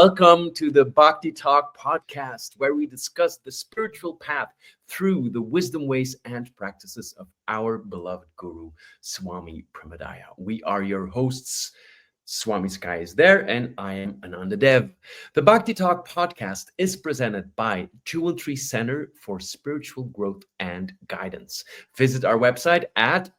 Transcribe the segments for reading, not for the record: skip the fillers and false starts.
Welcome to the Bhakti Talk Podcast, where we discuss the spiritual path through the wisdom ways and practices of our beloved Guru, Swami Premodaya. We are your hosts. Swami Sky is there, and I am Ananda Dev. The Bhakti Talk Podcast is presented by Jewel Tree Center for Spiritual Growth and Guidance. Visit our website at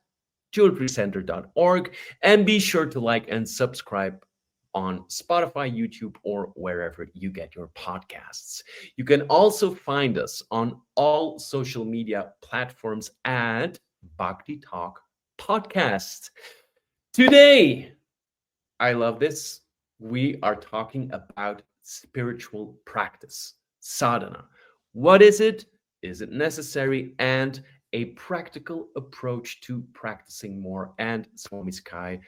jeweltreecenter.org and be sure to like and subscribe on Spotify, YouTube, or wherever you get your podcasts. You can also find us on all social media platforms at Bhakti Talk Podcast. Today, I love this. We are talking about spiritual practice, sadhana. What is it? Is it necessary? And a practical approach to practicing more. And Swami Sky,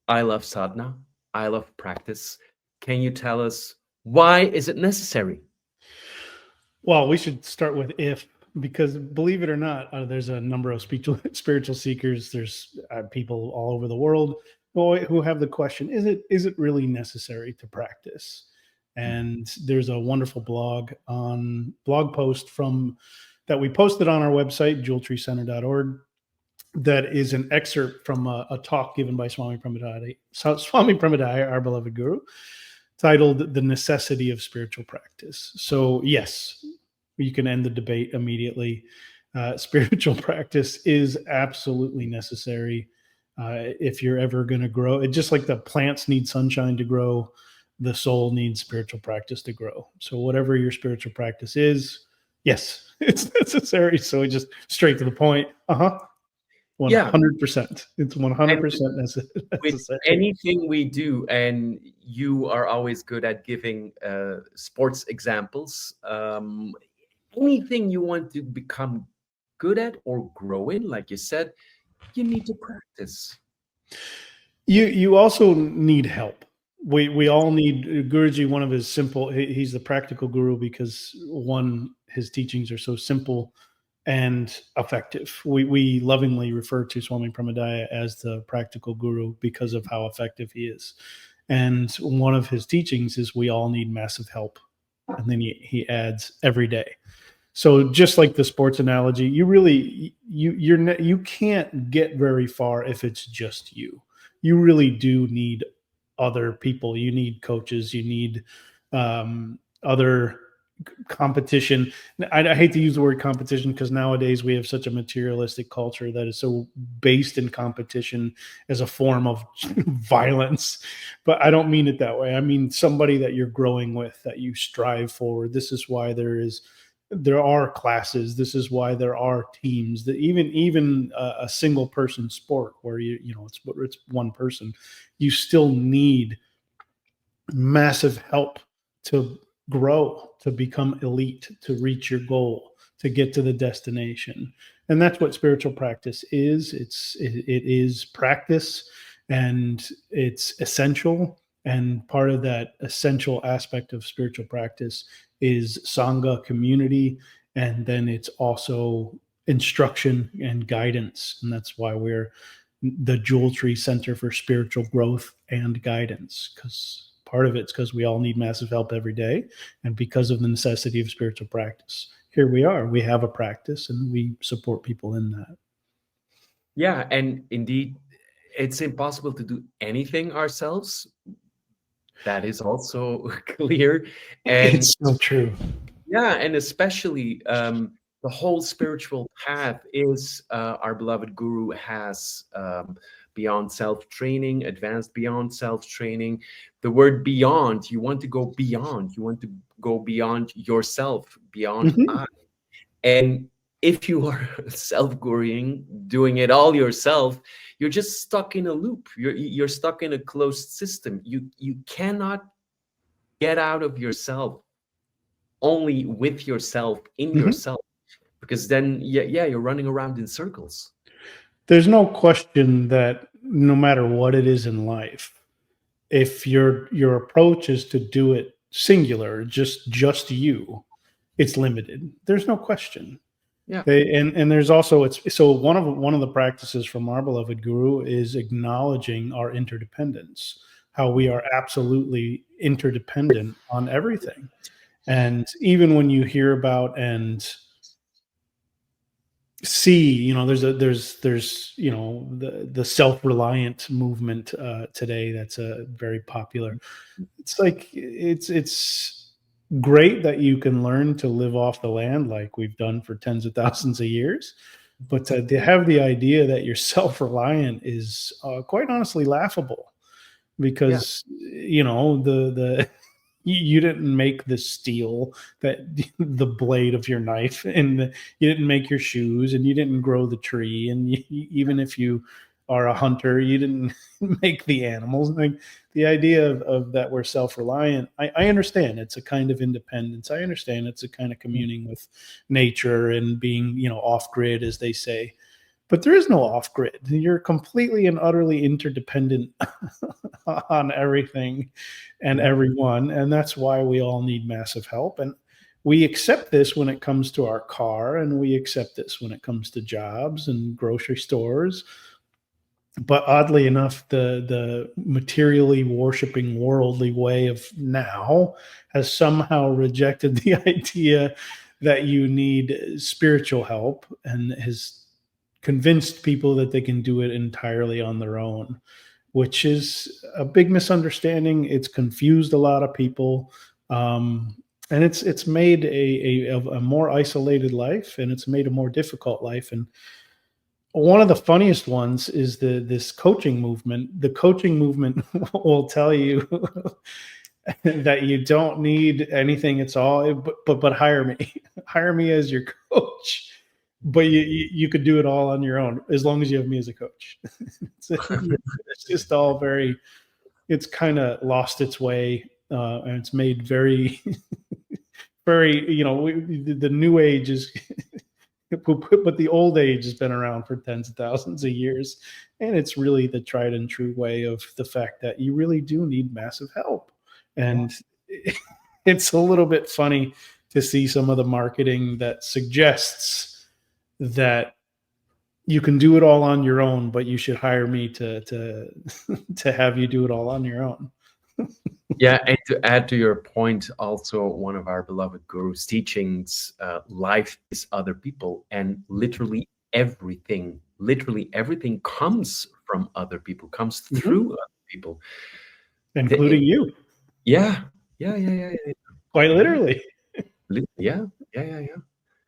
I love sadhana. I love practice. Can you tell us why is it necessary? Well, we should start with if, because believe it or not, there's a number of spiritual seekers. There's people all over the world who have the question, is it really necessary to practice? And there's a wonderful blog post that we posted on our website, jeweltreecenter.org, that is an excerpt from a talk given by Swami Premodaya, our beloved Guru, titled The Necessity of Spiritual Practice. So yes, you can end the debate immediately. Spiritual practice is absolutely necessary if you're ever going to grow. It's just like the plants need sunshine to grow, the soul needs spiritual practice to grow. So whatever your spiritual practice is, yes, it's necessary. So just straight to the point. 100%. It's 100% necessary. With anything we do, and you are always good at giving sports examples, anything you want to become good at or grow in, like you said, you need to practice. You also need help. We all need Guruji. One of his he's the practical guru because his teachings are so simple and effective. We lovingly refer to Swami Premodaya as the practical guru because of how effective he is. And one of his teachings is we all need massive help. And then he adds every day. So just like the sports analogy, you can't get very far if it's just you. You really do need other people. You need coaches. You need other competition. I hate to use the word competition because nowadays we have such a materialistic culture that is so based in competition as a form of violence. But I don't mean it that way. I mean somebody that you're growing with, that you strive for. This is why there are classes. This is why there are teams. That even a single person sport where it's one person, you still need massive help to grow, to become elite, to reach your goal, to get to the destination. And that's what spiritual practice is. It is practice, and it's essential. And part of that essential aspect of spiritual practice is Sangha, community, and then it's also instruction and guidance. And that's why we're the Jewel Tree Center for Spiritual Growth and Guidance, because part of it's because we all need massive help every day, and because of the necessity of spiritual practice. Here we are. We have a practice, and we support people in that. Yeah, and indeed, it's impossible to do anything ourselves. That is also clear. And it's so true. Yeah, and especially the whole spiritual path is our beloved Guru has beyond self-training, advanced beyond self-training. The word beyond, you want to go beyond. You want to go beyond yourself, beyond I. And if you are self-guruing, doing it all yourself, you're just stuck in a loop. You're stuck in a closed system. You cannot get out of yourself only with yourself, in yourself, because then you're running around in circles. There's no question that no matter what it is in life, if your approach is to do it singular, just you, it's limited. There's no question. Yeah. And there's also one of the practices from our beloved Guru is acknowledging our interdependence. how we are absolutely interdependent on everything. And even when you hear about and see, you know, there's you know, the self-reliant movement today that's very popular. It's like it's great that you can learn to live off the land like we've done for tens of thousands of years, but to have the idea that you're self-reliant is quite honestly laughable, Yeah. because you know the you didn't make the steel that the blade of your knife, and you didn't make your shoes, and you didn't grow the tree, and even if you are a hunter, you didn't make the animals. Like the idea of that we're self-reliant, I understand it's a kind of independence. I understand it's a kind of communing with nature and being, you know, off grid, as they say. But there is no off grid. You're completely and utterly interdependent on everything and Yeah. everyone. And that's why we all need massive help. And we accept this when it comes to our car, and we accept this when it comes to jobs and grocery stores. But oddly enough, the materially worshiping worldly way of now has somehow rejected the idea that you need spiritual help, and has convinced people that they can do it entirely on their own, which is a big misunderstanding. It's confused a lot of people, and it's made a more isolated life, and it's made a more difficult life. And one of the funniest ones is this coaching movement. The coaching movement will tell you that you don't need anything. It's all, but hire me, hire me as your coach. But you could do it all on your own as long as you have me as a coach. It's just all very. It's kind of lost its way, and it's made very, very. You know, the new age is. But the old age has been around for tens of thousands of years, and it's really the tried and true way of the fact that you really do need massive help. And it's a little bit funny to see some of the marketing that suggests that you can do it all on your own, but you should hire me to to have you do it all on your own. Yeah, and to add to your point, also one of our beloved gurus' teachings, life is other people, and literally everything comes from other people, comes through other people. Including you. Yeah, yeah, yeah, yeah, yeah. Quite literally. Yeah, yeah, yeah, yeah.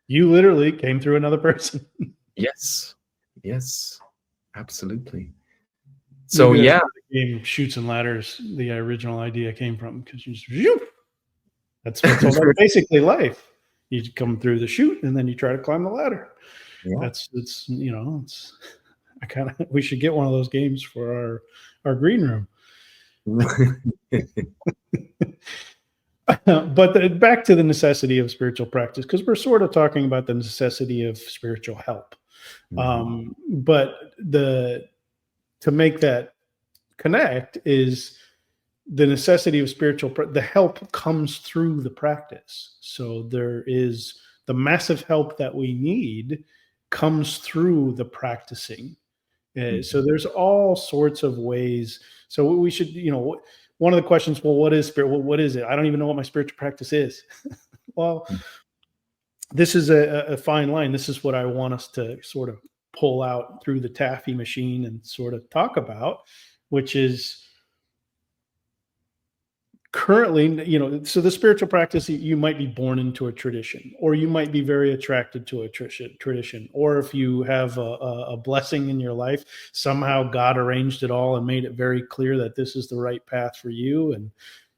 You literally came through another person. Yes, yes, absolutely. So Maybe that's yeah, where the game Shoots and Ladders, the original idea came from, because you just, that's all basically life. You come through the chute, and then you try to climb the ladder. yeah. It's you know, it's we should get one of those games for our green room. But back to the necessity of spiritual practice, because we're sort of talking about the necessity of spiritual help. But to make that connect is the necessity of the help comes through the practice. So there is the massive help that we need comes through the practicing. So there's all sorts of ways. So we should, you know, one of the questions, well, what is spirit? Well, what is it? I don't even know what my spiritual practice is. Well, this is a fine line. This is what I want us to sort of pull out through the taffy machine and sort of talk about, which is currently, you know, so the spiritual practice, you might be born into a tradition, or you might be very attracted to a tradition, or if you have a blessing in your life, somehow God arranged it all and made it very clear that this is the right path for you. And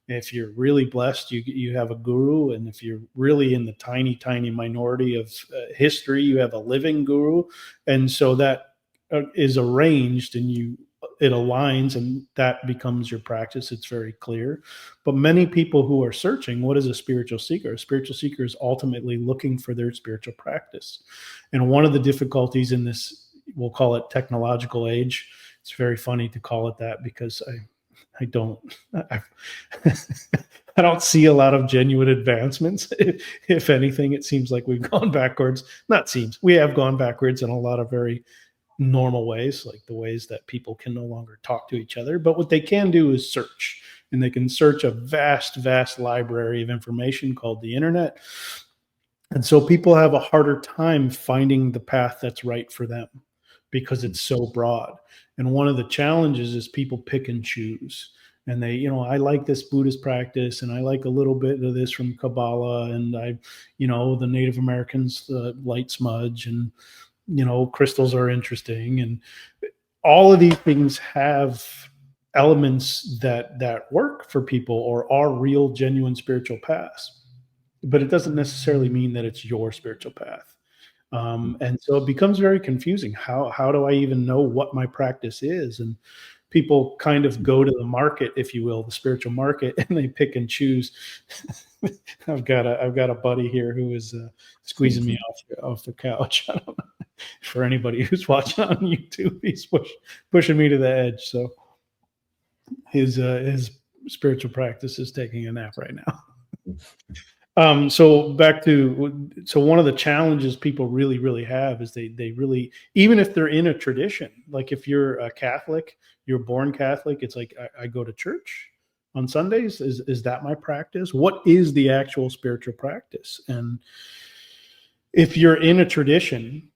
if you're really blessed, you have a guru. And if you're really in the tiny minority of history, you have a living guru. And so that is arranged, and it aligns, and that becomes your practice. It's very clear. But many people who are searching, what is a spiritual seeker? A spiritual seeker is ultimately looking for their spiritual practice. And one of the difficulties in this, we'll call it technological age. It's very funny to call it that, because I don't see a lot of genuine advancements. If anything, it seems like we've gone backwards. Not seems, we have gone backwards in a lot of very normal ways, like the ways that people can no longer talk to each other. But what they can do is search, and they can search a vast, vast library of information called the internet. And so people have a harder time finding the path that's right for them because it's so broad. And one of the challenges is people pick and choose. And they, I like this Buddhist practice, and I like a little bit of this from Kabbalah, and the Native Americans, the light smudge, and, crystals are interesting. And all of these things have elements that work for people or are real, genuine spiritual paths. But it doesn't necessarily mean that it's your spiritual path. And so it becomes very confusing. How do I even know what my practice is? And people kind of go to the market, if you will, the spiritual market, and they pick and choose. I've got a buddy here who is squeezing me off the couch. I don't know. For anybody who's watching on YouTube, he's pushing me to the edge. So his spiritual practice is taking a nap right now. So one of the challenges people really, really have is they really, even if they're in a tradition, like if you're a Catholic, you're born Catholic, it's like, I go to church on Sundays. Is that my practice? What is the actual spiritual practice? And if you're in a tradition,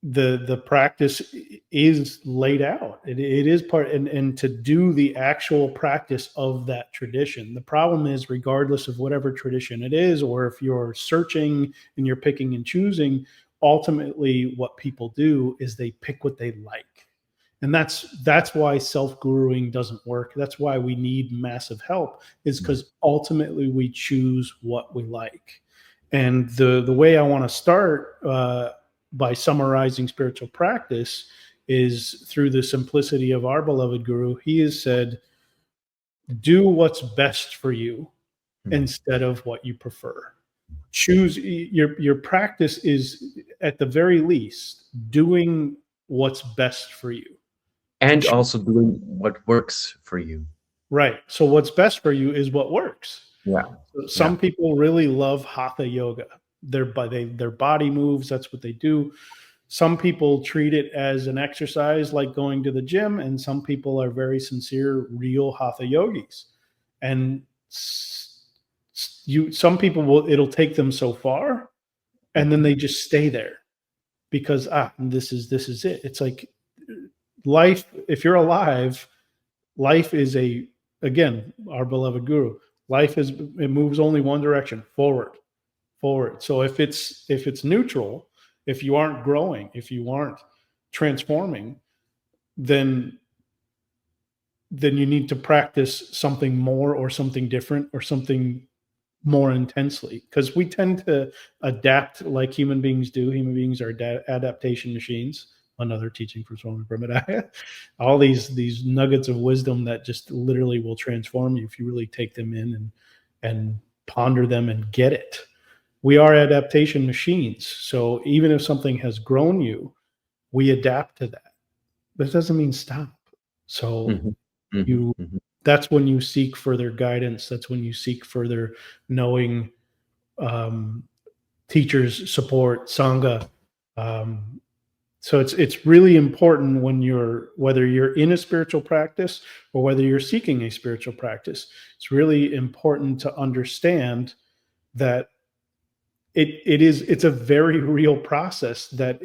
the practice is laid out. It is part, and to do the actual practice of that tradition. The problem is, regardless of whatever tradition it is, or if you're searching and you're picking and choosing, ultimately what people do is they pick what they like. And that's why self-guruing doesn't work. That's why we need massive help, is because ultimately we choose what we like. And the way I want to start by summarizing spiritual practice is through the simplicity of our beloved guru. He has said, do what's best for you instead of what you prefer. Choose your practice is, at the very least, doing what's best for you. And also doing what works for you. Right. So what's best for you is what works. Yeah. So some people really love hatha yoga. Their body moves. That's what they do. Some people treat it as an exercise, like going to the gym, and some people are very sincere, real hatha yogis. And some people it'll take them so far, and then they just stay there because this is it. It's like life. If you're alive, life is again, our beloved guru. It moves only one direction, forward. So if it's neutral, if you aren't growing, if you aren't transforming, then you need to practice something more or something different or something more intensely, because we tend to adapt like human beings do. Human beings are adaptation machines. Another teaching from Swami Premodaya. All these nuggets of wisdom that just literally will transform you if you really take them in and ponder them and get it. We are adaptation machines. So even if something has grown you, we adapt to that. But it doesn't mean stop. So that's when you seek further guidance. That's when you seek further knowing, teachers, support, Sangha. So it's really important whether you're in a spiritual practice or whether you're seeking a spiritual practice, it's really important to understand that it's a very real process that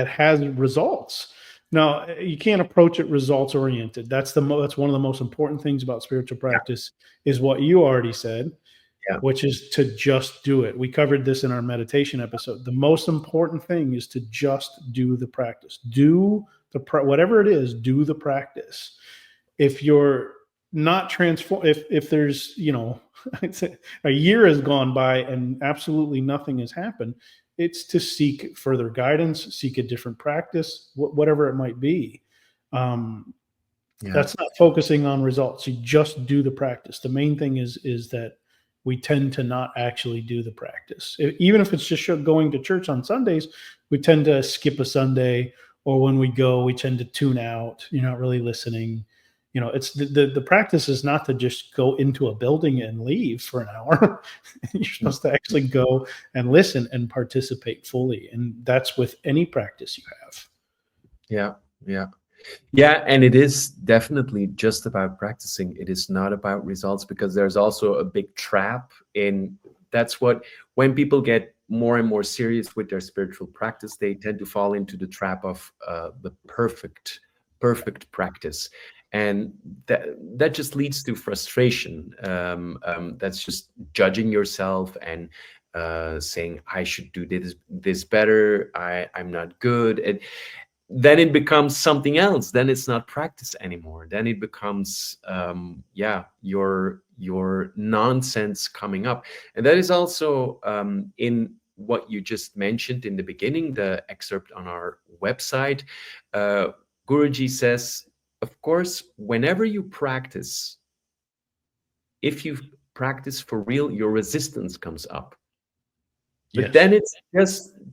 has results. Now, you can't approach it results oriented. That's one of the most important things about spiritual practice, is what you already said, which is to just do it. We covered this in our meditation episode. The most important thing is to just do the practice. Do whatever it is, do the practice. If you're not transform, if there's, a year has gone by and absolutely nothing has happened, it's to seek further guidance, seek a different practice, whatever it might be. That's not focusing on results. You just do the practice. The main thing is that we tend to not actually do the practice. Even if it's just going to church on Sundays, we tend to skip a Sunday, or when we go, we tend to tune out. You're not really listening. it's the practice is not to just go into a building and leave for an hour. You're supposed to actually go and listen and participate fully. And that's with any practice you have. Yeah, yeah. Yeah, and it is definitely just about practicing. It is not about results, because there's also a big trap in that's what when people get more and more serious with their spiritual practice, they tend to fall into the trap of the perfect practice, and that just leads to frustration. That's just judging yourself and saying I should do this better. I'm not good. And then it becomes something else. Then it's not practice anymore. Then it becomes your nonsense coming up. And that is also in what you just mentioned in the beginning, the excerpt on our website. Guruji says, of course, whenever you practice, if you practice for real, your resistance comes up. But Yes. then it's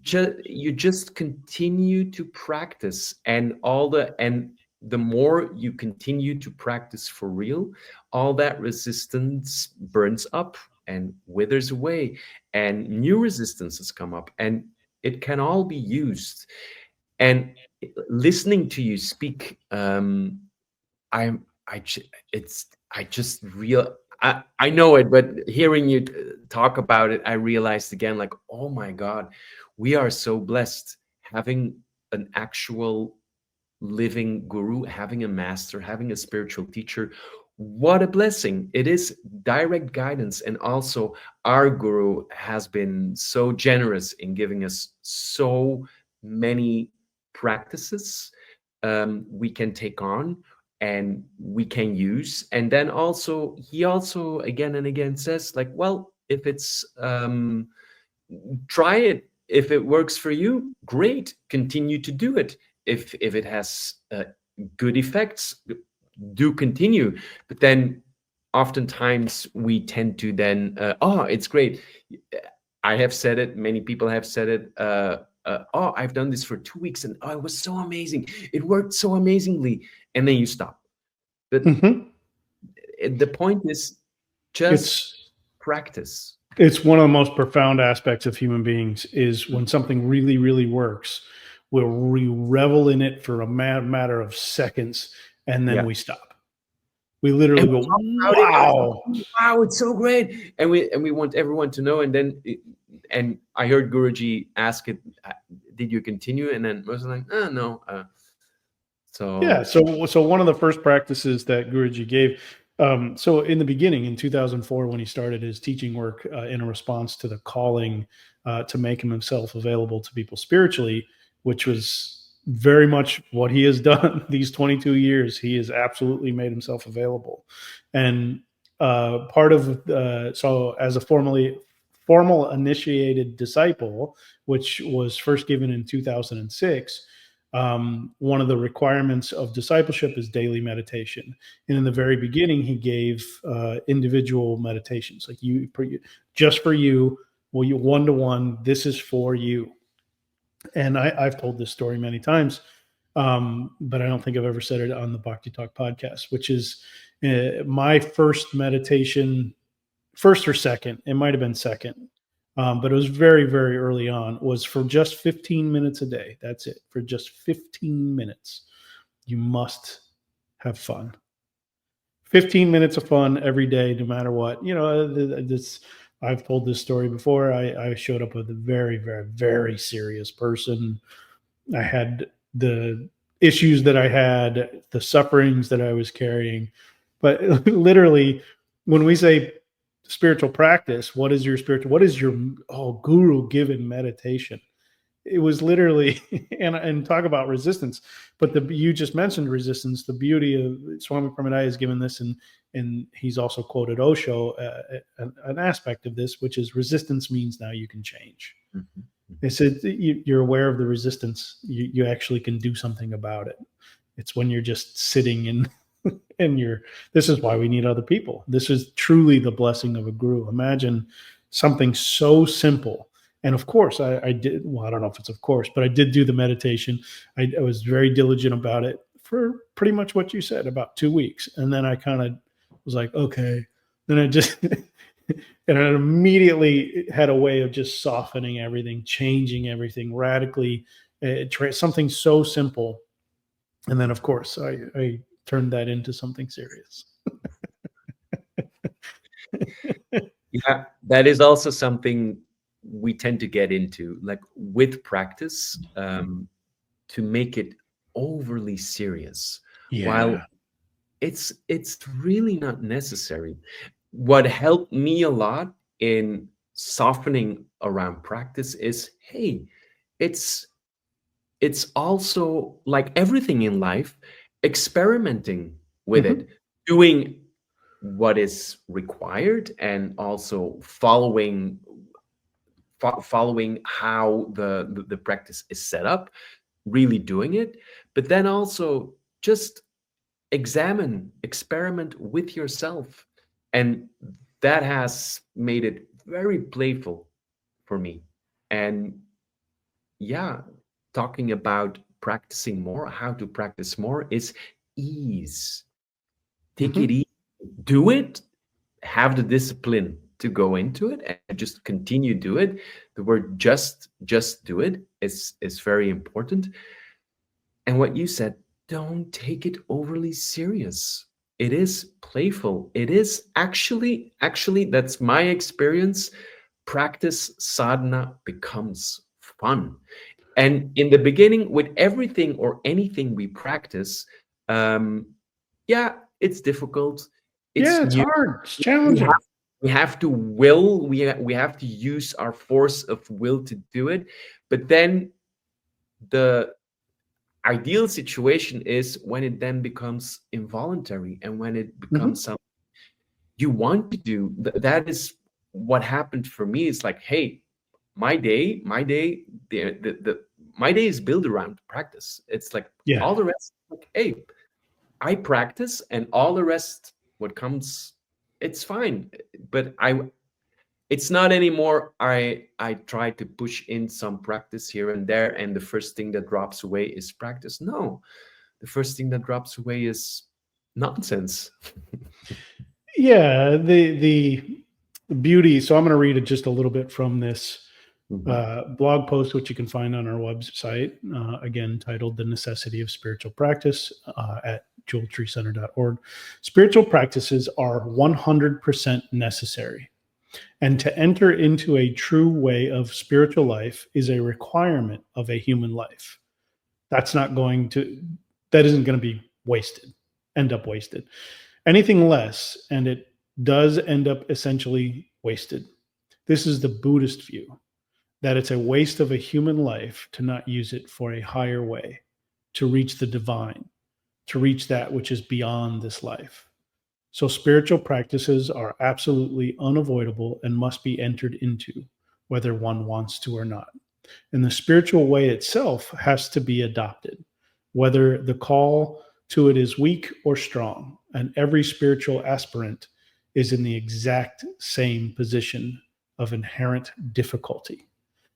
just you just continue to practice, and the more you continue to practice for real, all that resistance burns up and withers away, and new resistances come up, and it can all be used. And listening to you speak, I'm I ju- it's I just real I know it, but hearing you talk about it, I realized again, like, oh my God, we are so blessed having an actual living guru, having a master, having a spiritual teacher. What a blessing. It is direct guidance. And also, our guru has been so generous in giving us so many practices we can take on and we can use. And then also, he also again and again says, like, well, if it's try it. If it works for you, great, continue to do it. If it has good effects, do continue. But then oftentimes we tend to then oh, it's great. I have said it, many people have said it, oh, I've done this for 2 weeks and oh, it was so amazing, it worked so amazingly, and then you stop. But the point is just It's practice. it's one of the most profound aspects of human beings is when something really, really works, we revel in it for a matter of seconds, and then Yeah. we stop. We literally And we go, talk about it, and wow. wow, it's so great, and we want everyone to know. And then and I heard Guruji ask it, did you continue? And then I was like, oh, no. Yeah. So So one of the first practices that Guruji gave, so in the beginning, in 2004, when he started his teaching work in a response to the calling to make himself available to people spiritually, which was very much what he has done these 22 years, he has absolutely made himself available. And part of, so as a formal initiated disciple, which was first given in 2006, one of the requirements of discipleship is daily meditation. And in the very beginning, he gave individual meditations, like just for you, well, you one-to-one, this is for you. And I've told this story many times, but I don't think I've ever said it on the Bhakti Talk podcast, which is my first meditation, first or second, it might have been second, but it was very, very early on, was for just 15 minutes a day. That's it. For just 15 minutes, you must have fun. 15 minutes of fun every day, no matter what. This, I've told this story before. I showed up with a very, very, very serious person. I had the issues that I had, the sufferings that I was carrying. But literally, when we say spiritual practice, what is your guru given meditation? It was literally, and talk about resistance. But you just mentioned resistance. The beauty of Swami Premodaya has given this, and he's also quoted Osho, an aspect of this, which is resistance means now you can change. Mhm. They said you're aware of the resistance. You actually can do something about it. It's when you're just sitting in, and this is why we need other people. This is truly the blessing of a guru. Imagine something so simple. And of course, I did. Well, I don't know if it's of course, but I did do the meditation. I was very diligent about it for pretty much what you said, about 2 weeks. And then I kind of was like, okay. Then I just, and it immediately had a way of just softening everything, changing everything radically, something so simple. And then, of course, I turned that into something serious. Yeah, that is also something we tend to get into, like with practice, to make it overly serious, while Yeah. it's really not necessary. What helped me a lot in softening around practice is, hey, it's it's also like everything in life, experimenting with Mhm. it, doing what is required, and also following how the practice is set up, really doing it, but then also just experiment with yourself. And that has made it very playful for me. And yeah, talking about practicing more, how to practice more is ease. Take it Mhm. easy, do it, have the discipline to go into it, and just continue do it. The word just do it is very important. And what you said, don't take it overly serious. It is playful. It is actually, that's my experience. Practice sadhana becomes fun. And in the beginning, with everything or anything we practice, um, yeah, it's difficult. Yeah, It's it's new. hard. It's We challenging. have we have to will. We have to use our force of will to do it. But then the ideal situation is when it then becomes involuntary, and when it becomes Mhm. something you want to do. That is what happened for me. It's like, hey, my day, my day is built around practice. It's like Yeah. all the rest, like, hey, I practice, and all the rest, what comes, it's fine. But it's not anymore. I try to push in some practice here and there, and the first thing that drops away is practice. No, the first thing that drops away is nonsense. Yeah, the beauty. So I'm going to read it just a little bit from this Mhm. blog post, which you can find on our website, again titled "The Necessity of Spiritual Practice" at jeweltreecenter.org. Spiritual practices are 100% necessary, and to enter into a true way of spiritual life is a requirement of a human life. That's not going to. That isn't going to be wasted. End up wasted. Anything less, and it does end up essentially wasted. This is the Buddhist view, that it's a waste of a human life to not use it for a higher way, to reach the divine, to reach that which is beyond this life. So spiritual practices are absolutely unavoidable and must be entered into, whether one wants to or not. And the spiritual way itself has to be adopted, whether the call to it is weak or strong. And every spiritual aspirant is in the exact same position of inherent difficulty.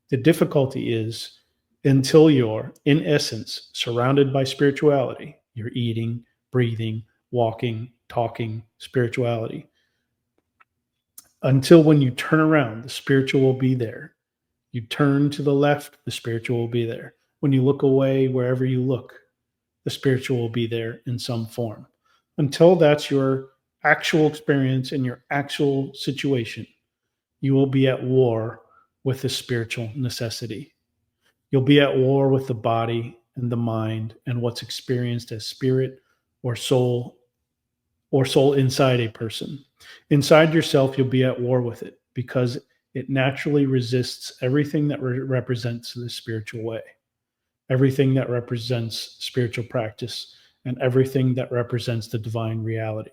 The difficulty is until you're, in essence, surrounded by spirituality, you're eating, breathing, walking, talking, spirituality. Until when you turn around, the spiritual will be there. You turn to the left, the spiritual will be there. When you look away, wherever you look, the spiritual will be there in some form. Until that's your actual experience and your actual situation, you will be at war with the spiritual necessity. You'll be at war with the body and the mind and what's experienced as spirit or soul inside a person. Inside yourself, you'll be at war with it because it naturally resists everything that represents the spiritual way, everything that represents spiritual practice, and everything that represents the divine reality.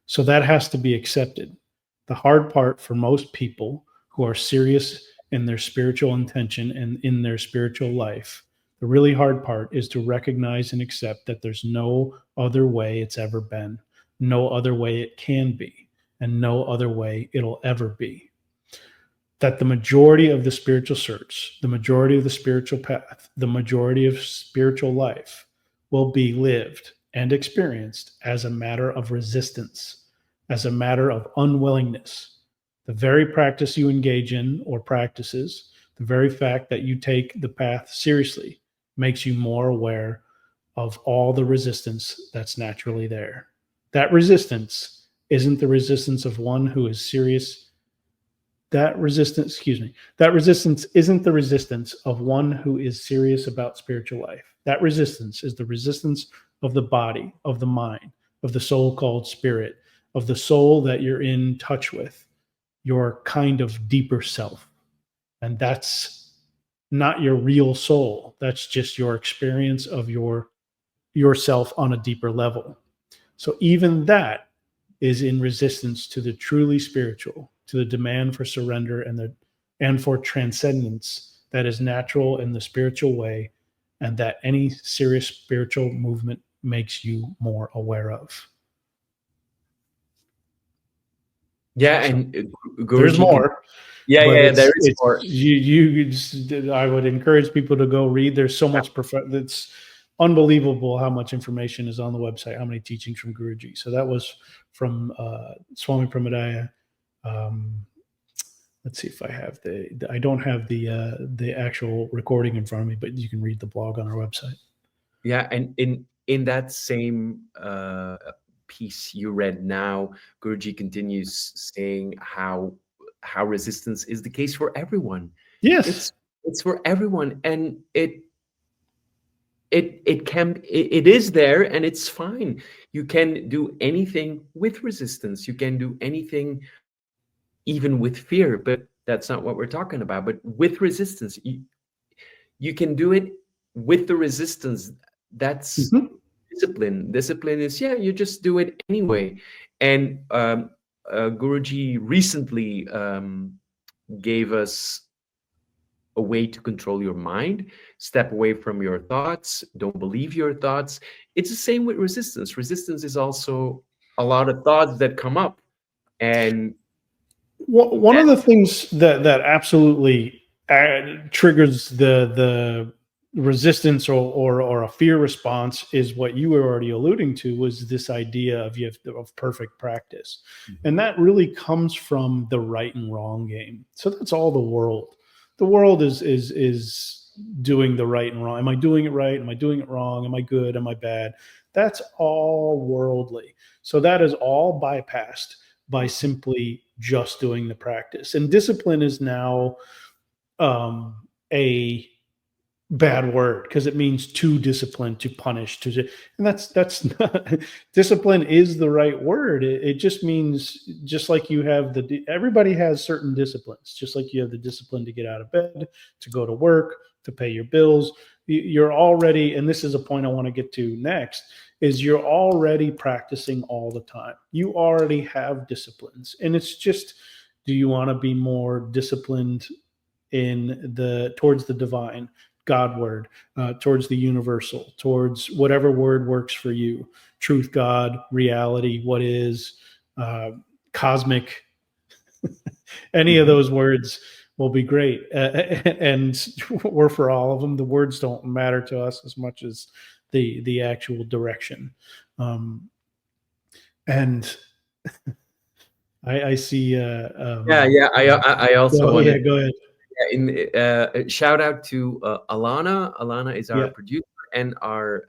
So that has to be accepted. The hard part for most people who are serious in their spiritual intention and in their spiritual life, the really hard part is to recognize and accept that there's no other way it's ever been, no other way it can be, and no other way it'll ever be. That the majority of the spiritual search, the majority of the spiritual path, the majority of spiritual life will be lived and experienced as a matter of resistance, as a matter of unwillingness. The very practice you engage in or practices, the very fact that you take the path seriously, makes you more aware of all the resistance that's naturally there. That resistance isn't the resistance of one who is serious. That resistance, excuse me, that resistance isn't the resistance of one who is serious about spiritual life. That resistance is the resistance of the body, of the mind, of the soul called spirit, of the soul that you're in touch with, your kind of deeper self. And that's not your real soul. That's just your experience of yourself on a deeper level. So even that is in resistance to the truly spiritual, to the demand for surrender and for transcendence that is natural in the spiritual way, and that any serious spiritual movement makes you more aware of. Yeah, So and there's Guruji can. more, Yeah, but yeah, there is it's more. you just, I would encourage people to go read. There's so much it's unbelievable how much information is on the website, how many teachings from Guruji. So that was from Swami Premodaya. Let's see if I have I don't have the actual recording in front of me, but you can read the blog on our website. Yeah, and in that same piece you read now, Guruji continues saying how resistance is the case for everyone. Yes. It's for everyone, and it is there, and it's fine. You can do anything with resistance. You can do anything even with fear, but that's not what we're talking about. But with resistance, you can do it with the resistance. That's Mm-hmm. discipline. Discipline is, yeah, you just do it anyway. And Guruji recently gave us a way to control your mind. Step away from your thoughts. Don't believe your thoughts. It's the same with resistance. Resistance is also a lot of thoughts that come up. And One of the things that absolutely triggers the resistance or a fear response is what you were already alluding to, was this idea of perfect practice, and that really comes from the right and wrong game. So that's all the world. The world is doing the right and wrong. Am I doing it right? Am I doing it wrong? Am I good? Am I bad? That's all worldly. So that is all bypassed by simply just doing the practice. And discipline is now a bad word because it means to discipline, to punish, and that's not, discipline is the right word. It just means, just like you have everybody has certain disciplines, just like you have the discipline to get out of bed, to go to work, to pay your bills. You're already, and this is a point I want to get to next, is you're already practicing all the time. You already have disciplines, and it's just, do you want to be more disciplined towards the divine, God word, towards the universal, towards whatever word works for you, truth, God, reality, what is, cosmic, any of those words will be great. And we're for all of them. The words don't matter to us as much as the actual direction. And I see. yeah, I also want to, Go ahead. shout out to Alana. Alana is our Yeah. producer and our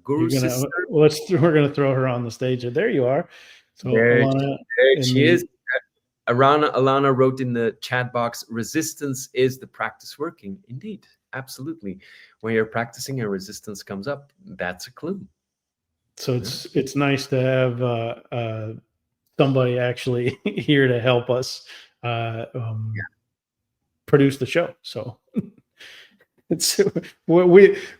guru sister. We're gonna throw her on the stage. There you are. So There, Alana, there she is. Alana wrote in the chat box, resistance is the practice working. Indeed, absolutely. When you're practicing and resistance comes up, that's a clue. so it's nice to have somebody actually here to help us produce the show. So it's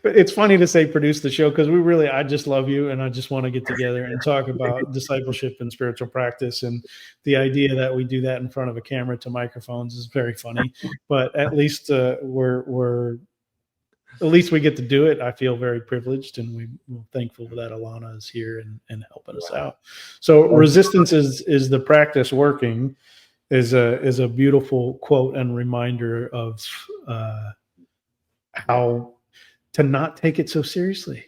it's funny to say produce the show, because I just love you, and I just want to get together and talk about discipleship and spiritual practice. And the idea that we do that in front of a camera to microphones is very funny, but at least we get to do it. I feel very privileged, and we're thankful that Alana is here and helping us out. So resistance is the practice working is a beautiful quote and reminder of how to not take it so seriously.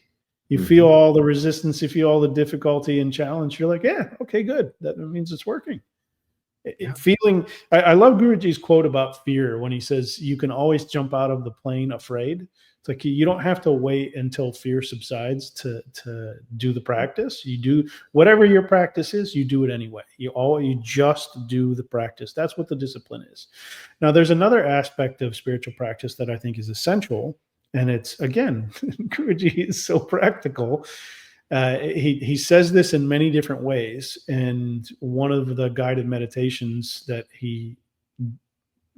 You Mhm. feel all the resistance, you feel all the difficulty and challenge. You're like, yeah, okay, good. That means it's working. Yeah. Feeling, I love Guruji's quote about fear when he says, you can always jump out of the plane afraid. It's like you don't have to wait until fear subsides to do the practice. You do whatever your practice is, you do it anyway. You just do the practice. That's what the discipline is. Now, there's another aspect of spiritual practice that I think is essential, and it's, again, Guruji is so practical. He says this in many different ways, and one of the guided meditations that he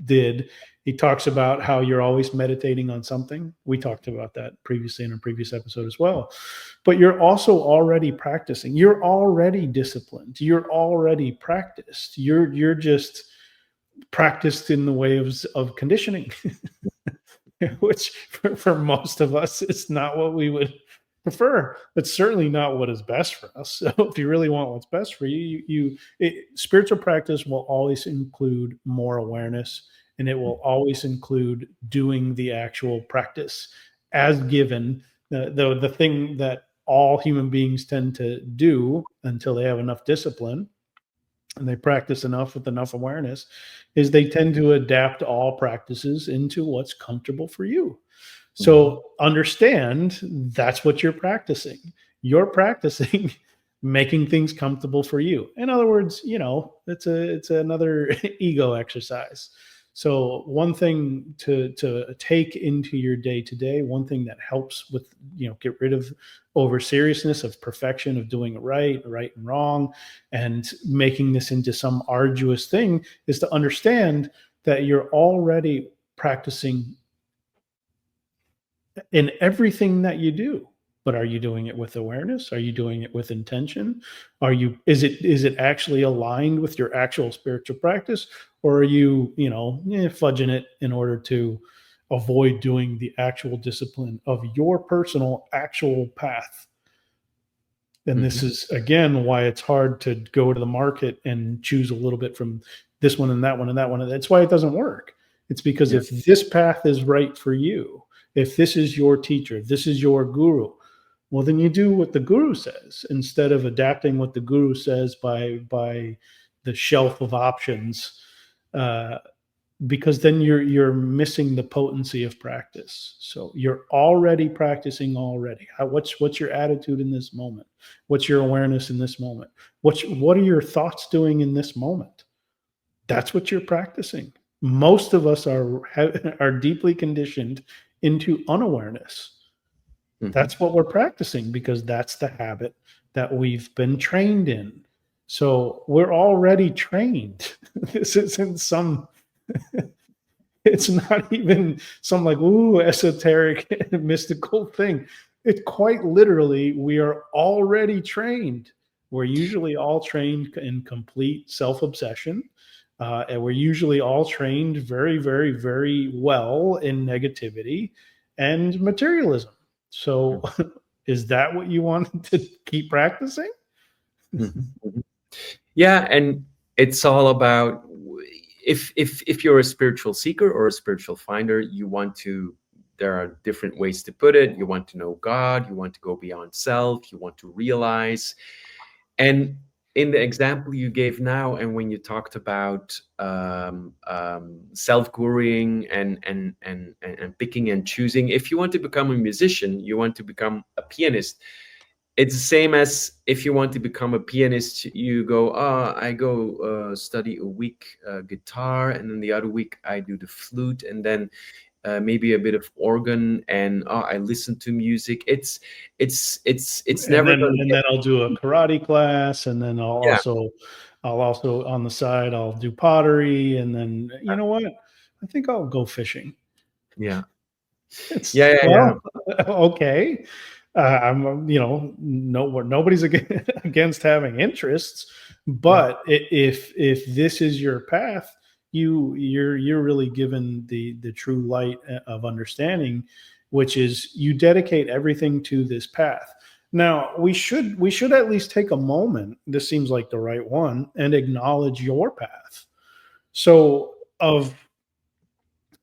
did, he talks about how you're always meditating on something. We talked about that previously in a previous episode as well. But you're also already practicing. You're already disciplined. You're already practiced. You're just practiced in the way of conditioning, which for most of us is not what we would prefer. It's certainly not what is best for us. So if you really want what's best for you, spiritual practice will always include more awareness, and it will always include doing the actual practice as given. The thing that all human beings tend to do until they have enough discipline and they practice enough with enough awareness is they tend to adapt all practices into what's comfortable for you. So understand that's what you're practicing. You're practicing making things comfortable for you. In other words, it's another ego exercise. So one thing to take into your day to day, one thing that helps with, get rid of over seriousness of perfection, of doing it right and wrong, and making this into some arduous thing, is to understand that you're already practicing in everything that you do. But are you doing it with awareness? Are you doing it with intention? Is it actually aligned with your actual spiritual practice? Or are you, fudging it in order to avoid doing the actual discipline of your personal actual path? And this is, again, why it's hard to go to the market and choose a little bit from this one and that one and that one. That's why it doesn't work. It's because if this path is right for you, if this is your teacher, this is your guru, well, then you do what the guru says instead of adapting what the guru says by the shelf of options, because then you're missing the potency of practice. So you're already practicing already. What's your attitude in this moment? What's your awareness in this moment? What are your thoughts doing in this moment? That's what you're practicing. Most of us are deeply conditioned into unawareness. That's what we're practicing because that's the habit that we've been trained in. So we're already trained. This isn't it's not even some like, ooh, esoteric, mystical thing. It's quite literally, we are already trained. We're usually all trained in complete self-obsession. And we're usually all trained very, very, very well in negativity and materialism. So is that what you want to keep practicing? Yeah, and it's all about, if you're a spiritual seeker or a spiritual finder, there are different ways to put it. You want to know God, you want to go beyond self, you want to realize. And in the example you gave now, and when you talked about self-guruing and picking and choosing, if you want to become a musician, you want to become a pianist, it's the same as if you want to become a pianist, you go, I go study a week guitar, and then the other week I do the flute, and then maybe a bit of organ, and I listen to music. It's never going to And get. then I'll do a karate class, and then I'll also on the side I'll do pottery, and then you know what? I think I'll go fishing. Yeah. Well, okay. I'm nobody's against having interests, but if this is your path, you're really given the true light of understanding, which is you dedicate everything to this path. Now we should at least take a moment, this seems like the right one, and acknowledge your path. So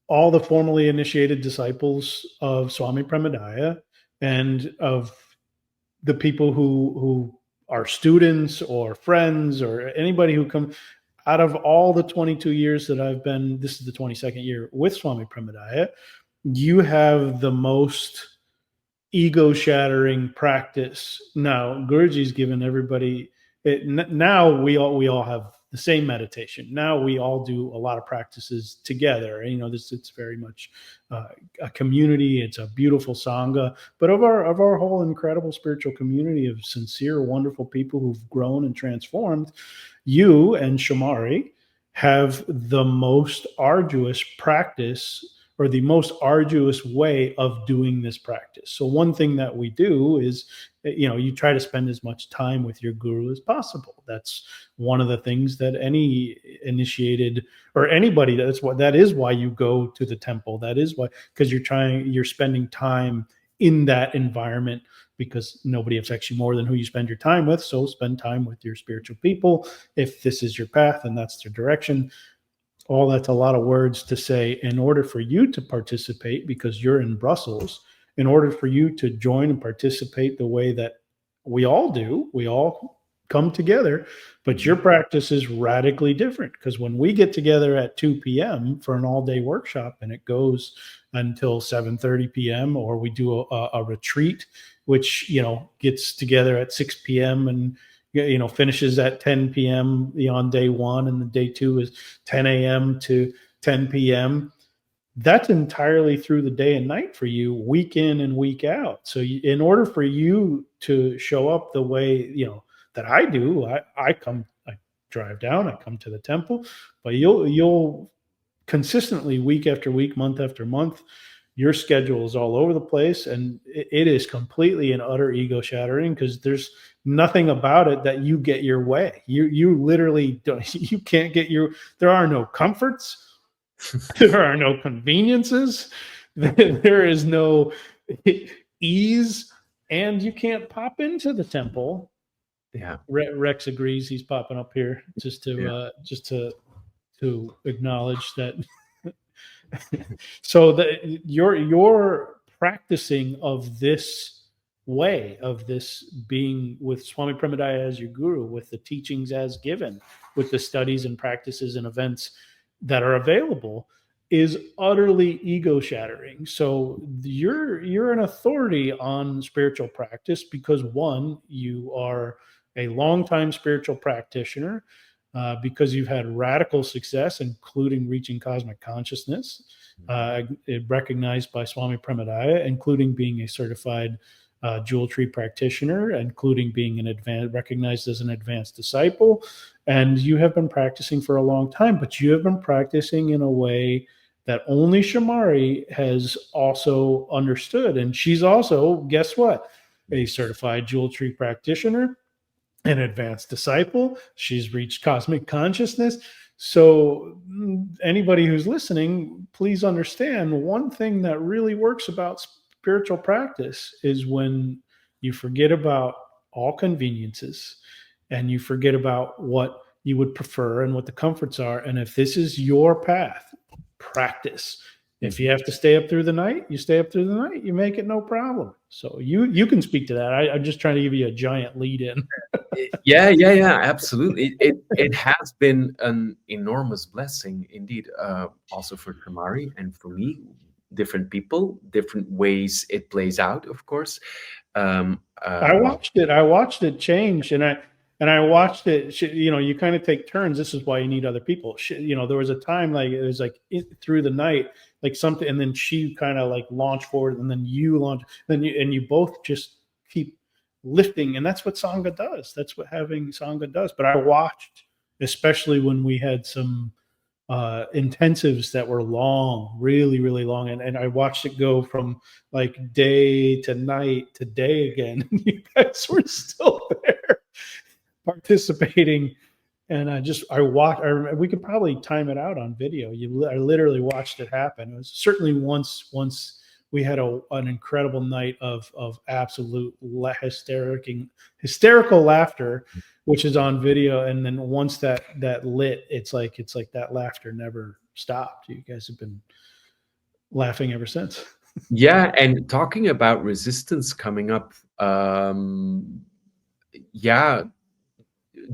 all the formally initiated disciples of Swami Premodaya and of the people who are students or friends or anybody who come out of all the 22 years that I've been, this is the 22nd year with Swami Premodaya, you have the most ego shattering practice. Now, Guruji's given everybody it. Now we all have the same meditation. Now we all do a lot of practices together. You know, it's very much a community. It's a beautiful sangha, but of our whole incredible spiritual community of sincere, wonderful people who've grown and transformed, you and Shamari have the most arduous practice or the most arduous way of doing this practice. So one thing that we do is, you know, you try to spend as much time with your guru as possible. That's one of the things that any initiated or anybody, that is why you go to the temple. That is why, because you're spending time in that environment, because nobody affects you more than who you spend your time with. So spend time with your spiritual people. If this is your path and that's their direction. All that's a lot of words to say. In order for you to participate, because you're in Brussels, in order for you to join and participate the way that we all do, we all come together, but your practice is radically different, because when we get together at 2 p.m. for an all-day workshop and it goes until 7:30 p.m., or we do a retreat, which, you know, gets together at 6 p.m. and, you know, finishes at 10 p.m. on day one, and the day two is 10 a.m. to 10 p.m. That's entirely through the day and night for you, week in and week out. So in order for you to show up the way, you know, that I do, I drive down, I come to the temple, but you'll consistently, week after week, month after month, your schedule is all over the place, and it is completely and utter ego shattering, because there's nothing about it that you get your way. You literally don't. You can't get your. There are no comforts. There are no conveniences. There is no ease, and you can't pop into the temple. Yeah. Rex agrees. He's popping up here just to acknowledge that. So your practicing of this way, of this being with Swami Premodaya as your guru, with the teachings as given, with the studies and practices and events that are available, is utterly ego shattering. So you're an authority on spiritual practice because, one, you are a longtime spiritual practitioner, because you've had radical success, including reaching cosmic consciousness, recognized by Swami Premodaya, including being a certified jewel tree practitioner, including being recognized as an advanced disciple. And you have been practicing for a long time, but you have been practicing in a way that only Shamari has also understood. And she's also, guess what, a certified jewel tree practitioner, an advanced disciple. She's reached cosmic consciousness. So anybody who's listening, please understand, one thing that really works about spiritual practice is when you forget about all conveniences and you forget about what you would prefer and what the comforts are. And if this is your path, practice. If you have to stay up through the night, you stay up through the night. You make it no problem. So you can speak to that. I'm just trying to give you a giant lead in. Yeah, absolutely. It has been an enormous blessing indeed, also for Shamari and for me. Different people, different ways it plays out, of course. I watched it change, and I watched it. You know, you kind of take turns. This is why you need other people. You know, there was a time like it was like through the night, like something, and then she kind of like launched forward, and then you launch, then you both just keep lifting, and that's what Sangha does. That's what having Sangha does. But I watched, especially when we had some intensives that were long, really, really long. And I watched it go from like day to night to day again. You guys were still there participating. And we could probably time it out on video. I literally watched it happen. It was certainly once we had an incredible night of absolute hysterical laughter, which is on video. And then once that lit, it's like that laughter never stopped. You guys have been laughing ever since. Yeah, and talking about resistance coming up, yeah,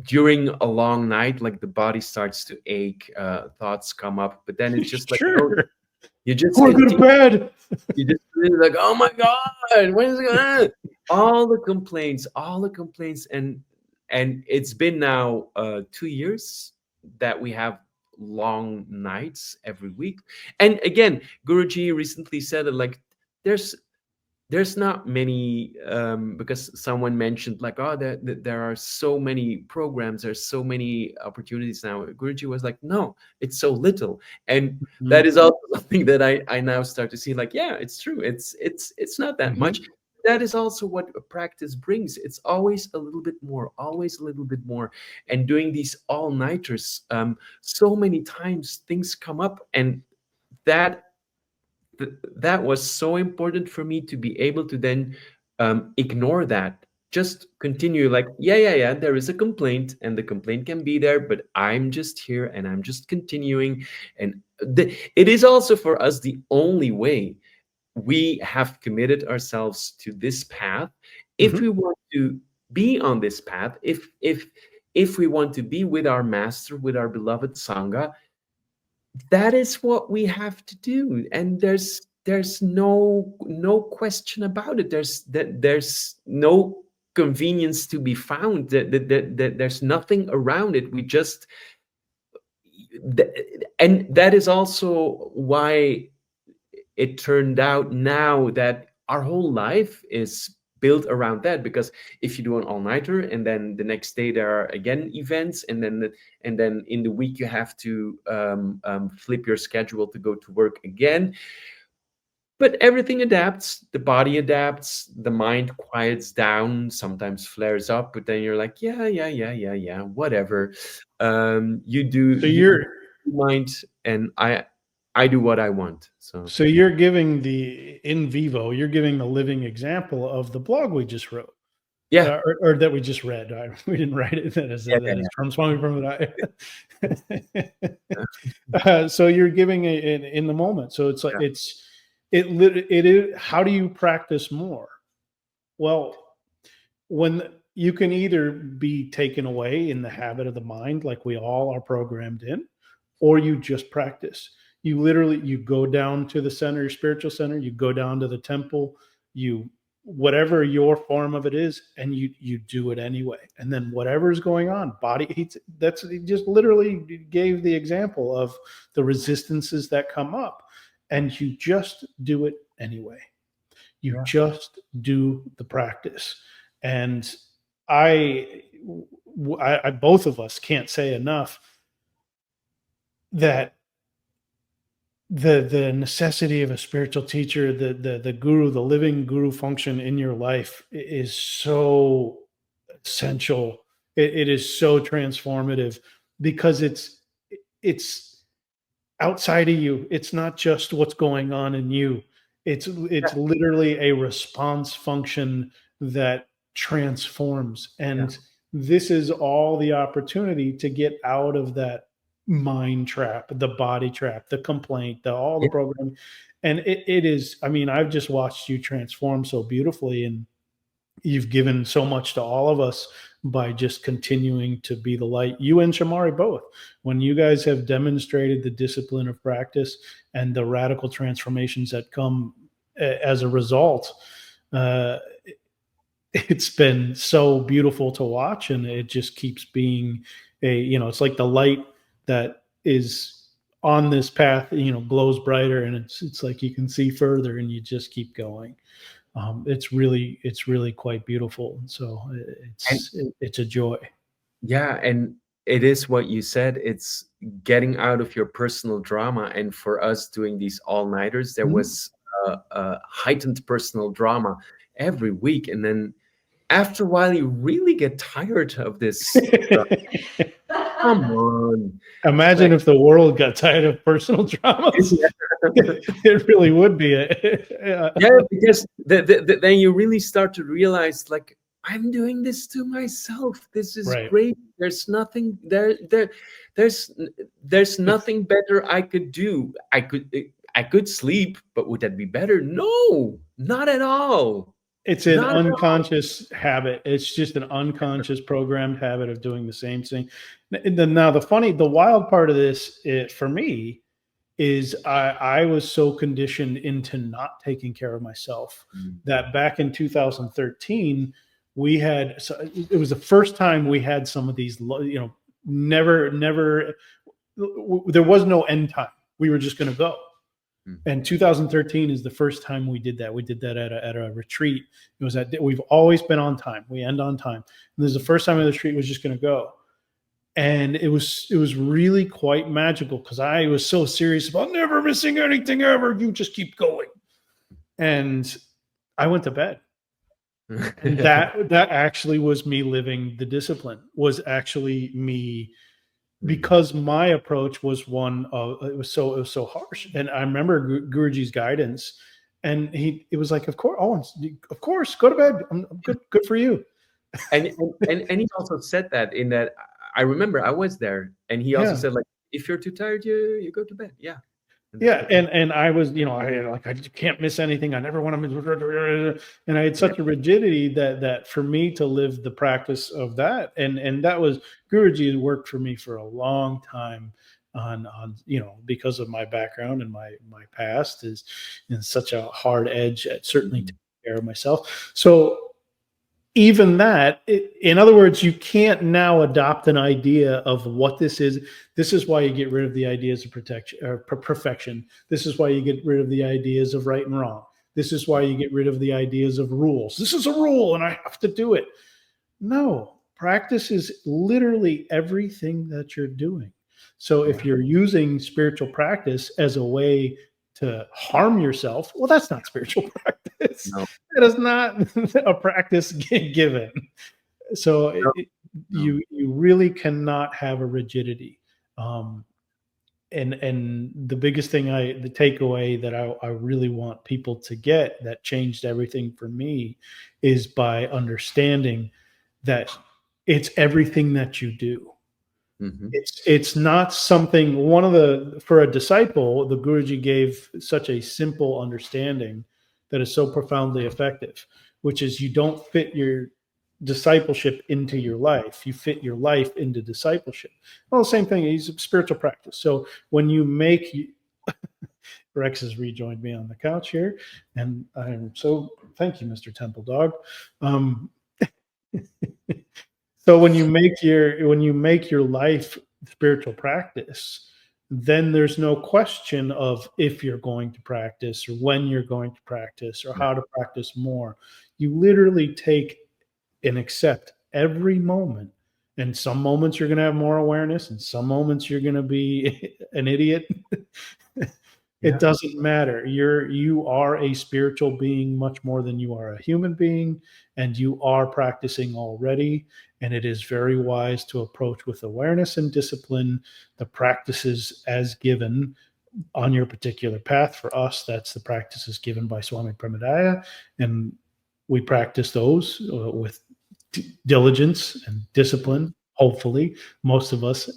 during a long night, like the body starts to ache, thoughts come up, but then it's just like, no, Sure. you just Or go to continue. bed. You just really like, oh my God, when is it gonna end? All the complaints, and it's been now 2 years that we have long nights every week. And again, Guruji recently said that like there's there's not many, because someone mentioned like, oh, there are so many programs, there's so many opportunities now. Guruji was like, no, it's so little. And that is also something that I now start to see like, yeah, it's true, it's not that much. Mhm. That is also what a practice brings. It's always a little bit more, always a little bit more. And doing these all-nighters, so many times things come up, and that that was so important for me to be able to then ignore that, just continue like, yeah, there is a complaint and the complaint can be there, but I'm just here and I'm just continuing. And it is also for us the only way we have committed ourselves to this path. If we Mhm. want to be on this path, if we want to be with our master, with our beloved Sangha, that is what we have to do. And there's no question about it. There's no convenience to be found. There's nothing around it. We just th- and that is also why it turned out now that our whole life is built around that. Because if you do an all-nighter and then the next day there are again events, and then in the week you have to flip your schedule to go to work again. But everything adapts, the body adapts, the mind quiets down, sometimes flares up, but then you're like, yeah, whatever. So You you're mind, and I do what I want. So so you're giving the in vivo, you're giving the living example of the blog we just wrote, yeah, or that we just read. We didn't write it. That is yeah. from Swami Premodaya. So you're giving it in the moment. So it's like Yeah. it is. How do you practice more? Well, when you can either be taken away in the habit of the mind, like we all are programmed in, or you just practice. You literally you go down to the center, your spiritual center, you go down to the temple, you whatever your form of it is, and you do it anyway. And then whatever is going on, body heats. That's he just literally gave the example of the resistances that come up, and you just do it anyway. You Yeah. just do the practice. And I, I both of us can't say enough that the necessity of a spiritual teacher, the guru, the living guru function in your life is so essential. It is so transformative because it's outside of you. It's not just what's going on in you. It's literally a response function that transforms. Yeah. And this is all the opportunity to get out of that mind trap, the body trap, the complaint, all the Yeah. programming. And it is, I mean, I've just watched you transform so beautifully, and you've given so much to all of us by just continuing to be the light. You and Shamari both, when you guys have demonstrated the discipline of practice and the radical transformations that come as a result, uh, it's been so beautiful to watch, and it just keeps being it's like the light that is on this path, glows brighter, and it's like you can see further, and you just keep going. It's really quite beautiful. So And it's a joy. yeah, and it is what you said. It's getting out of your personal drama. And for us doing these all-nighters, there Mhm. was a heightened personal drama every week. And then after a while, you really get tired of this. Come on. Imagine Like, if the world got tired of personal dramas. It really would be yeah, because then you really start to realize, like, I'm doing this to myself. This is right. great. There's nothing there's It's nothing better I could do. I could sleep, but would that be better? No, not at all. It's an Not at all. unconscious habit. It's just an unconscious programmed habit of doing the same thing. Now, the wild part of this, for me, is I was so conditioned into not taking care of myself Mm, that back in 2013, we had, so it was the first time we had some of these, never, there was no end time. We were just going to go. mm, And 2013 is the first time we did that. We did that at a retreat. It was we've always been on time. We end on time. And this is the first time the retreat was just going to go. And it was really quite magical because I was so serious about never missing anything ever. You just keep going. And I went to bed. And that actually was me living the discipline, was actually me, because my approach was one of, it was so harsh. And I remember Guruji's guidance, and it was like, of course, of course, go to bed. I'm good for you. and he also said that in that I remember I was there, and he also Yeah. said like, if you're too tired, you go to bed. Yeah. Yeah, and I was, I can't miss anything. I never want to miss, and I had such a rigidity that for me to live the practice of that, and that was Guruji had worked for me for a long time on because of my background and my past is in such a hard edge at certainly Mhm. taking care of myself. So even that, in other words, you can't now adopt an idea of what this is. This is why you get rid of the ideas of protection or perfection. This is why you get rid of the ideas of right and wrong. This is why you get rid of the ideas of rules. This is a rule and I have to do it. No, practice is literally everything that you're doing. So if you're using spiritual practice as a way to harm yourself, well, that's not spiritual practice. No, That is not a practice given. So no, no. you really cannot have a rigidity. Um, and the biggest thing the takeaway that I really want people to get that changed everything for me is by understanding that it's everything that you do. Mhm. It's not something, for a disciple, the Guruji gave such a simple understanding that is so profoundly effective, which is you don't fit your discipleship into your life. You fit your life into discipleship. Well, the same thing is spiritual practice. So when you make, Rex has rejoined me on the couch here, and thank you, Mr. Temple Dog. Um, So when you make your life spiritual practice, then there's no question of if you're going to practice or when you're going to practice or Yeah. how to practice more. You literally take and accept every moment. And some moments you're going to have more awareness, and some moments you're going to be an idiot. It Yeah. doesn't matter. You are a spiritual being much more than you are a human being, and you are practicing already. And it is very wise to approach with awareness and discipline the practices as given on your particular path. For us, that's the practices given by Swami Premodaya, and we practice those with diligence and discipline. Hopefully, most of us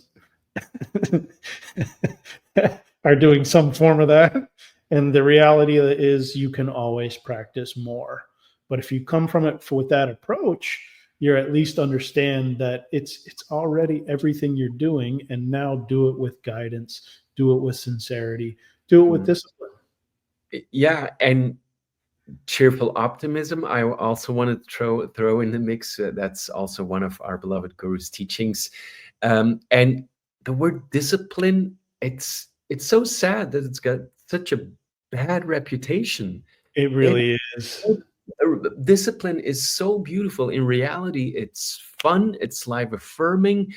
are doing some form of that. And the reality is, you can always practice more. But if you come from it with that approach, you're at least understand that it's already everything you're doing, and now do it with guidance, do it with sincerity, do it with Mm. discipline. Yeah, and cheerful optimism. I also want to throw in the mix. That's also one of our beloved guru's teachings. And the word discipline. It's so sad that it's got such a bad reputation. It It really is. discipline is so beautiful. In reality, it's fun. It's life affirming.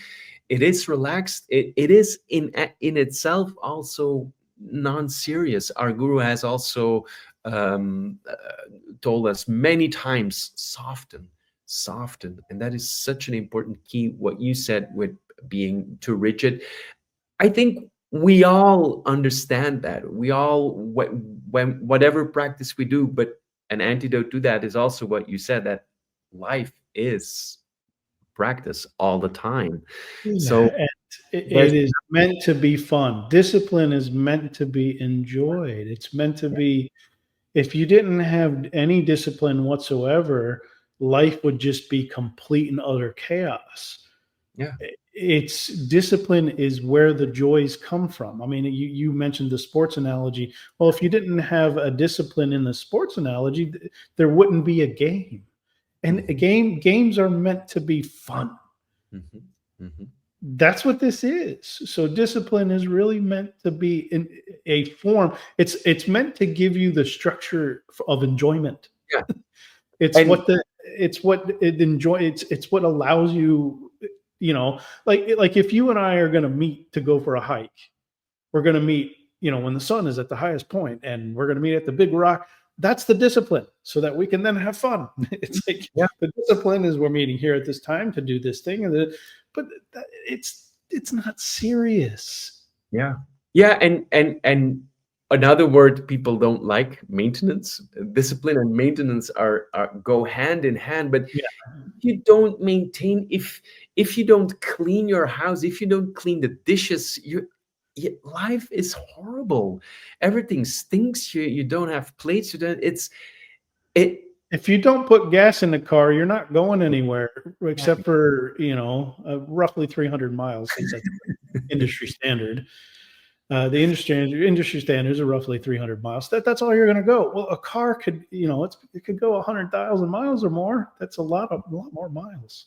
It is relaxed. It is in itself also non-serious. Our guru has also told us many times, soften, and that is such an important key. What you said with being too rigid, I think we all understand that. We all, when whatever practice we do, but an antidote to that is also what you said, that life is practice all the time. So Yeah. There's It is meant to be fun. Discipline is meant to be enjoyed. It's meant to be, if you didn't have any discipline whatsoever, life would just be complete and utter chaos. yeah, It's discipline is where the joys come from. I mean, you mentioned the sports analogy. Well, if you didn't have a discipline in the sports analogy, there wouldn't be a game. And a mhm, games are meant to be fun. mhm, mhm. That's what this is. So discipline is really meant to be in a form. It's meant to give you the structure of enjoyment. Yeah, It's and what the it's what it enjoy. It's what allows you. Like if you and I are going to meet to go for a hike, we're going to meet. When the sun is at the highest point, and we're going to meet at the big rock. That's the discipline, so that we can then have fun. It's like yeah, the discipline is we're meeting here at this time to do this thing, but it's not serious. yeah, yeah, and another word people don't like, maintenance. Discipline and maintenance are go hand in hand, but Yeah. you don't maintain, if you don't clean your house, if you don't clean the dishes, life is horrible. Everything stinks. You don't have plates. You don't. It. If you don't put gas in the car, you're not going anywhere except for roughly 300 miles, because that's industry standard. The industry standards are roughly 300 miles. That's all you're going to go. Well, a car could, it could go 100,000 miles or more. That's a lot more miles.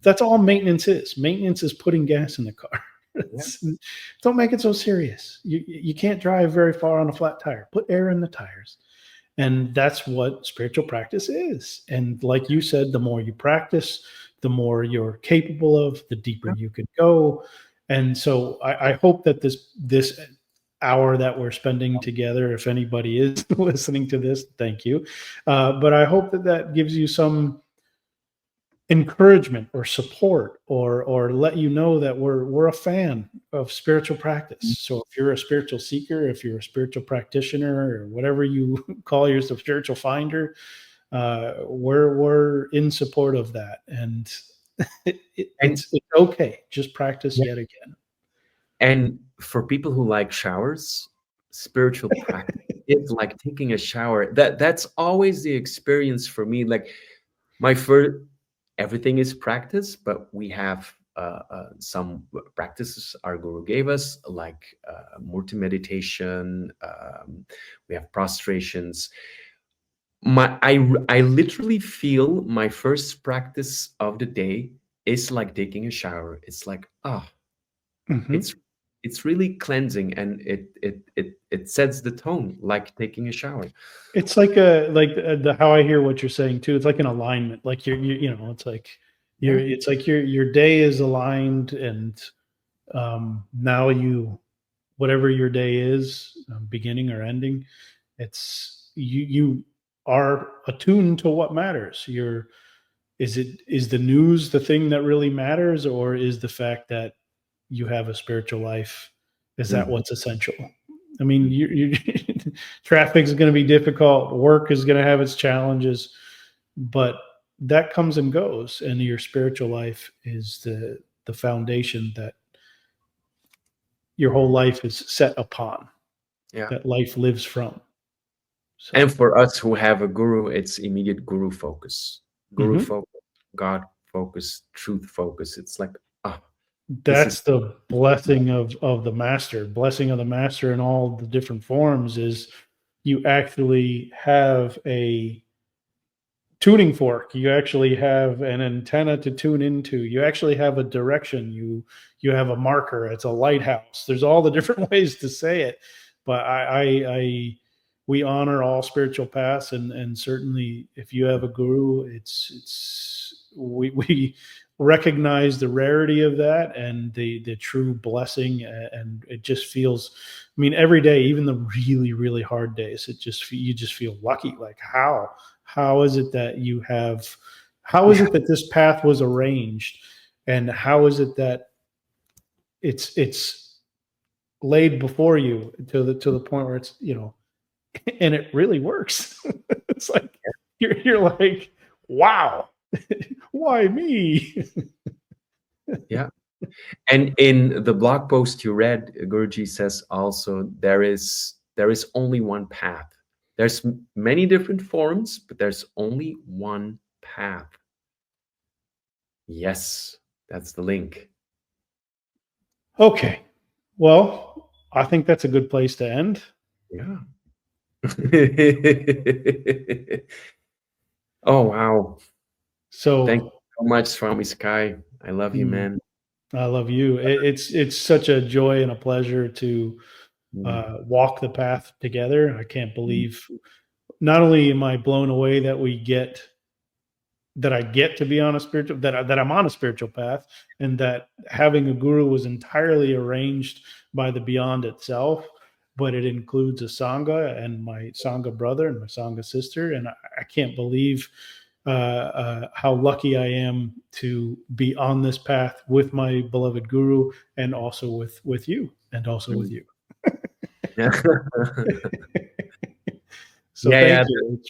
That's all maintenance is. Maintenance is putting gas in the car. Yeah. Don't make it so serious. You can't drive very far on a flat tire. Put air in the tires. And that's what spiritual practice is. And like you said, the more you practice, the more you're capable of, the deeper you can go. And so I hope that this hour that we're spending together, if anybody is listening to this, thank you. But I hope that gives you some encouragement or support, or let you know that we're a fan of spiritual practice. So if you're a spiritual seeker, if you're a spiritual practitioner, or whatever you call yourself, spiritual finder, we're in support of that. And And it's okay. Just practice yeah, yet again. and for people who like showers, spiritual practice is like taking a shower. That's always the experience for me. Like my first, everything is practice, but we have some practices our guru gave us, like murti meditation. We have prostrations. I literally feel my first practice of the day is like taking a shower. It's like, it's Mhm. it's really cleansing, and it sets the tone, like taking a shower. It's like the how I hear what you're saying too. It's like an alignment. Like it's like Yeah. your day is aligned, and now whatever your day is, beginning or ending, it's you are attuned to what matters. Is the news the thing that really matters, or is the fact that you have a spiritual life? Is that Mhm. what's essential? I mean, traffic is going to be difficult. Work is going to have its challenges, but that comes and goes. And your spiritual life is the foundation that your whole life is set upon. Yeah. That life lives from. And So, for us who have a guru, it's immediate guru focus, guru mhm. focus, God focus, truth focus. It's like, ah, this is, That's the blessing of the master. Blessing of the master in all the different forms is you actually have a tuning fork. You actually have an antenna to tune into. You actually have a direction. You have a marker. It's a lighthouse. There's all the different ways to say it, but we honor all spiritual paths, and certainly if you have a guru, we recognize the rarity of that and the true blessing, and it just feels. I mean, every day, even the really really hard days, you just feel lucky. Like how is it that you have, how is yeah, it that this path was arranged, and how is it that it's laid before you to the point where it's and it really works. It's like you're like, wow, why me? yeah. And in the blog post you read, Guruji says also there is only one path. There's many different forms, but there's only one path. Yes, that's the link. Okay. Well, I think that's a good place to end. Yeah. Oh wow. Thank you So so much, Swami Sky. I love you, mm, man. I love you. It's such a joy and a pleasure to Mm, walk the path together. I can't mm, believe. Not only am I blown away that I get to be on a spiritual that I'm on a spiritual path, and that having a guru was entirely arranged by the beyond itself, but it includes a sangha and my sangha brother and my sangha sister, and I can't believe how lucky I am to be on this path with my beloved guru, and also with you, and also with mm. you. Yeah. So Yeah, thank yeah, you. It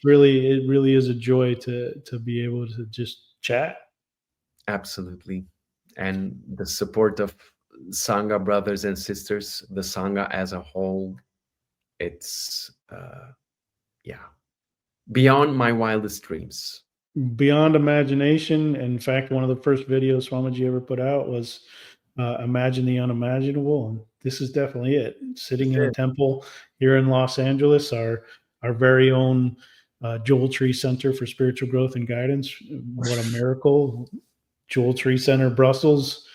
really is a joy to be able to just chat. absolutely. And the support of Sangha brothers and sisters, the Sangha as a whole, it's yeah, beyond my wildest dreams. Beyond imagination. In fact, one of the first videos Swamiji ever put out was "Imagine the Unimaginable," and this is definitely it. Sitting in a temple here in Los Angeles, our very own Jewel Tree Center for Spiritual Growth and Guidance. What a miracle! Jewel Tree Center, Brussels.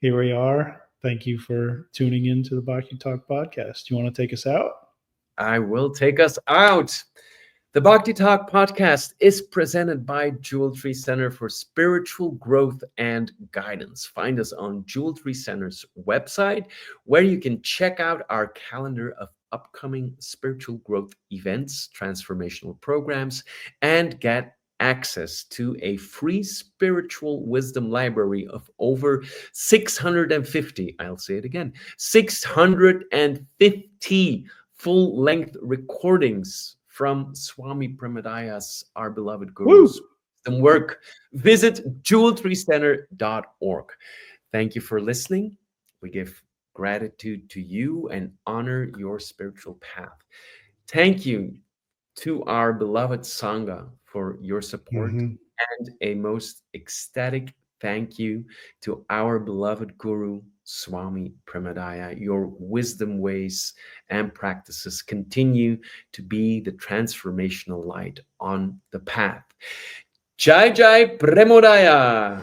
Here we are. Thank you for tuning in to the Bhakti Talk podcast. You want to take us out? I will take us out. The Bhakti Talk podcast is presented by Jewel Tree Center for Spiritual Growth and Guidance. Find us on Jewel Tree Center's website, where you can check out our calendar of upcoming spiritual growth events, transformational programs, and get access to a free spiritual wisdom library of over 650, I'll say it again, 650 full-length recordings from Swami Premodaya's, our beloved Guru's Woo! wisdom work. Visit jeweltreecenter.org. Thank you for listening. We give gratitude to you and honor your spiritual path. Thank you to our beloved Sangha for your support, Mhm. and a most ecstatic thank you to our beloved Guru, Swami Premodaya. Your wisdom ways and practices continue to be the transformational light on the path. Jai Jai Premodaya!